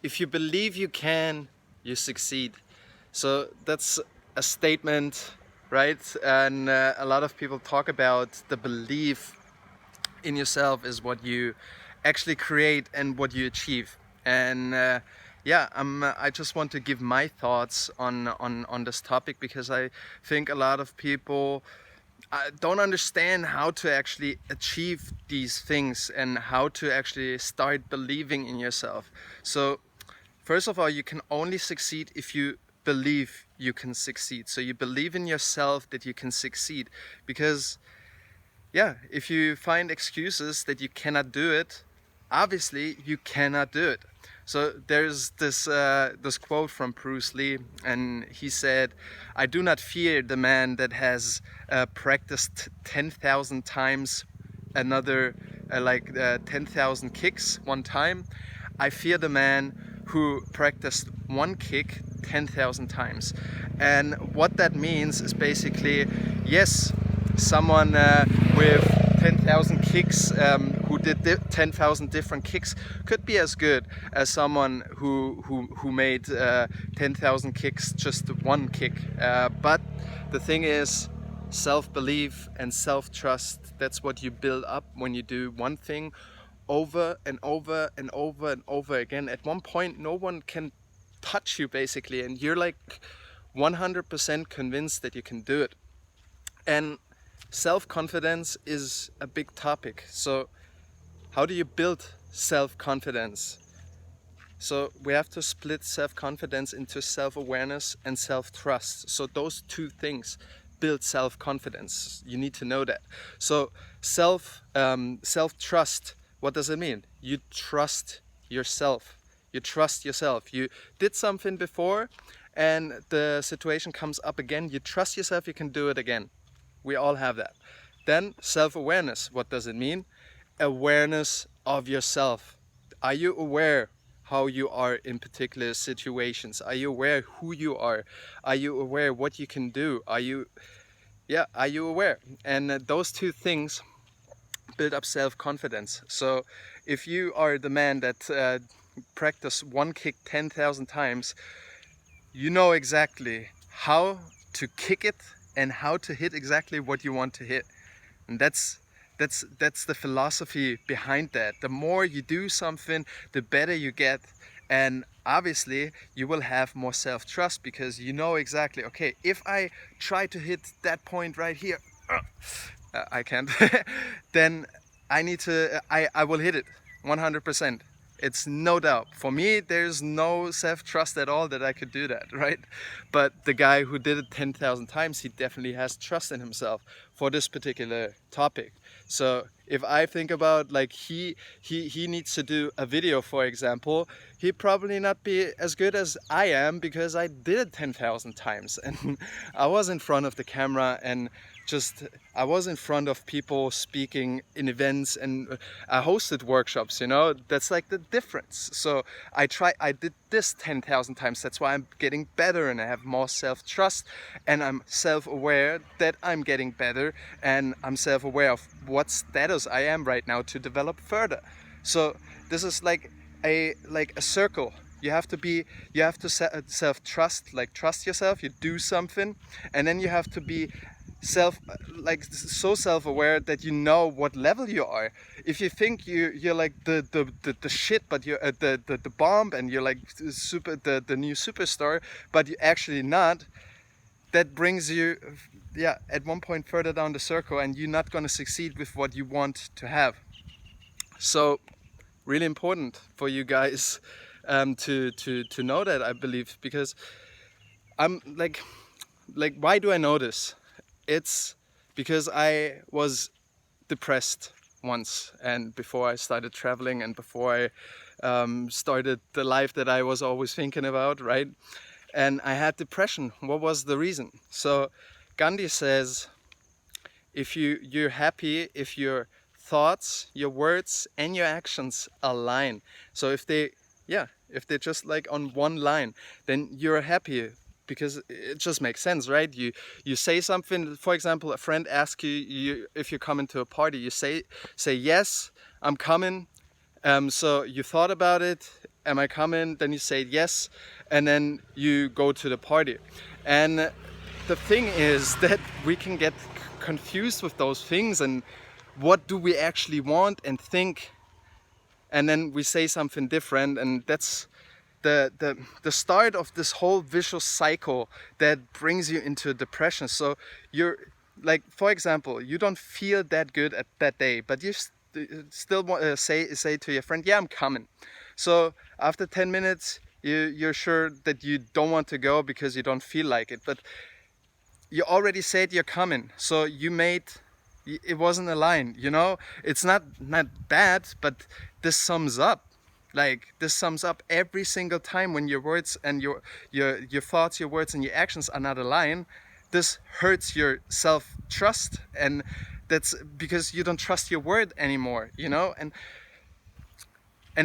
if you believe you can, you succeed. So that's a statement, right? And a lot of people talk about the belief in yourself is what you actually create and what you achieve. And yeah, I just want to give my thoughts on this topic, because I think a lot of people don't understand how to actually achieve these things and how to actually start believing in yourself. So first of all, you can only succeed if you believe you can succeed. So you believe in yourself that you can succeed, because yeah, if you find excuses that you cannot do it, obviously you cannot do it. So there's this quote from Bruce Lee, and he said, "I do not fear the man that has practiced 10,000 times another 10,000 kicks one time. I fear the man who practiced one kick 10,000 times." And what that means is basically, yes, someone with 10,000 kicks who did 10,000 different kicks could be as good as someone who made 10,000 kicks just one kick. But the thing is, self-belief and self-trust, that's what you build up when you do one thing over and over and over and over again. At one point, no one can touch you basically, and you're like 100% convinced that you can do it. And self-confidence is a big topic. So how do you build self-confidence? So we have to split self-confidence into self-awareness and self-trust. So those two things build self-confidence. You need to know that. So self-trust, what does it mean? You trust yourself. You trust yourself. You did something before and the situation comes up again. You trust yourself, you can do it again. We all have that. Then self-awareness, what does it mean? Awareness of yourself. Are you aware how you are in particular situations? Are you aware who you are? Are you aware what you can do? Are you aware? And those two things build up self-confidence. So if you are the man that practice one kick 10,000 times, you know exactly how to kick it and how to hit exactly what you want to hit. And that's the philosophy behind that. The more you do something, the better you get. And obviously you will have more self-trust, because you know exactly, okay, if I try to hit that point right here, I can't, then I will hit it 100%. It's no doubt. For me, there's no self-trust at all that I could do that, right? But the guy who did it 10,000 times, he definitely has trust in himself for this particular topic. So if I think about, like, he needs to do a video, for example, he'd probably not be as good as I am, because I did it 10,000 times and I was in front of the camera and I was in front of people speaking in events, and I hosted workshops, you know, that's like the difference. So I did this 10,000 times, that's why I'm getting better and I have more self-trust, and I'm self-aware that I'm getting better, and I'm self-aware of what status I am right now to develop further. So this is like a circle. You have to self-trust, like trust yourself, you do something, and then you have to be so self-aware that you know what level you are. If you think you're like the shit, but you're the bomb, and you're like the new superstar, but you're actually not, that brings you at one point further down the circle, and you're not going to succeed with what you want to have. So really important for you guys to know that, I believe, because I'm like why do I know this? It's because I was depressed once, and before I started traveling, and before I started the life that I was always thinking about, right? And I had depression. What was the reason? So Gandhi says, if you're happy if your thoughts, your words, and your actions align. So if they're just like on one line, then you're happy, because it just makes sense, right? You say something, for example, a friend asks you if you're coming to a party, you say yes, I'm coming. So you thought about it, am I coming? Then you say yes, and then you go to the party. And the thing is that we can get confused with those things, and what do we actually want and think, and then we say something different, and that's the start of this whole vicious cycle that brings you into depression. So you're like, for example, you don't feel that good at that day, but you still want to say to your friend, yeah, I'm coming. So after 10 minutes you're sure that you don't want to go because you don't feel like it, but you already said you're coming, so it wasn't a line, you know. It's not bad, but this sums up. Like, this sums up every single time when your words and your thoughts, your words and your actions are not aligned. This hurts your self-trust, and that's because you don't trust your word anymore, you know. And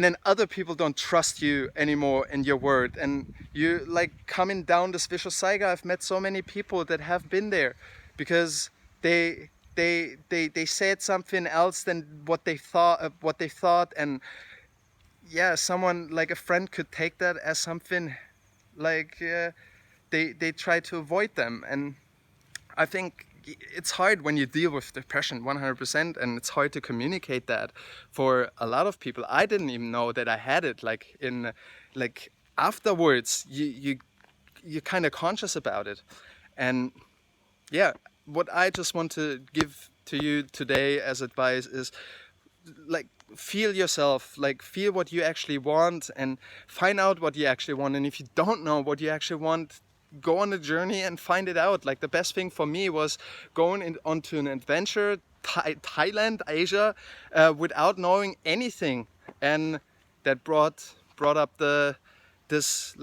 then other people don't trust you anymore in your word, and you like coming down this vicious cycle. I've met so many people that have been there because they said something else than what they thought, and yeah, someone like a friend could take that as something like they try to avoid them. And I think it's hard when you deal with depression 100%, and it's hard to communicate that for a lot of people. I didn't even know that I had it. Like afterwards you're kind of conscious about it. And yeah, what I just want to give to you today as advice is, like, feel yourself, like feel what you actually want and find out what you actually want. And if you don't know what you actually want, go on a journey and find it out. Like, the best thing for me was going onto an adventure, Thailand, Asia, without knowing anything, and that brought up this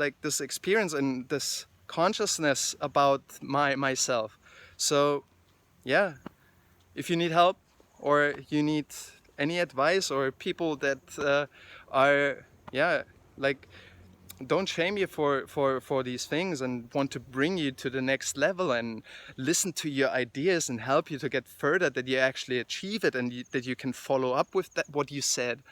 experience and this consciousness about myself. So yeah, if you need help or you need any advice, or people that are like, don't shame you for these things and want to bring you to the next level and listen to your ideas and help you to get further, that you actually achieve it, and that you can follow up with that, what you said.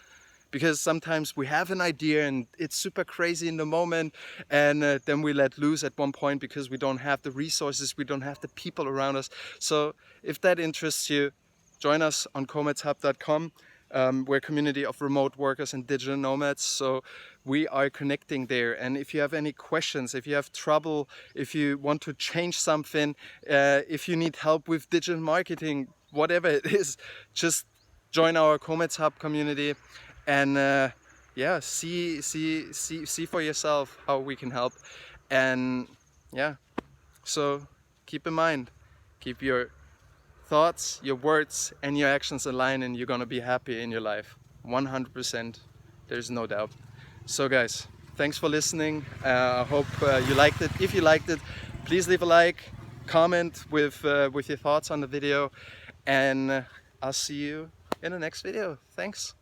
Because sometimes we have an idea and it's super crazy in the moment, and then we let loose at one point because we don't have the resources, we don't have the people around us. So if that interests you, join us on comedshub.com. We're a community of remote workers and digital nomads, so we are connecting there. And if you have any questions, if you have trouble, if you want to change something, if you need help with digital marketing, whatever it is, just join our Comets Hub community, and yeah, see for yourself how we can help. And yeah, so keep in mind, keep your thoughts, your words and your actions align, and you're gonna be happy in your life 100%. There's no doubt. So guys, thanks for listening. I hope you liked it. If you liked it, please leave a like, comment with your thoughts on the video, and I'll see you in the next video. Thanks.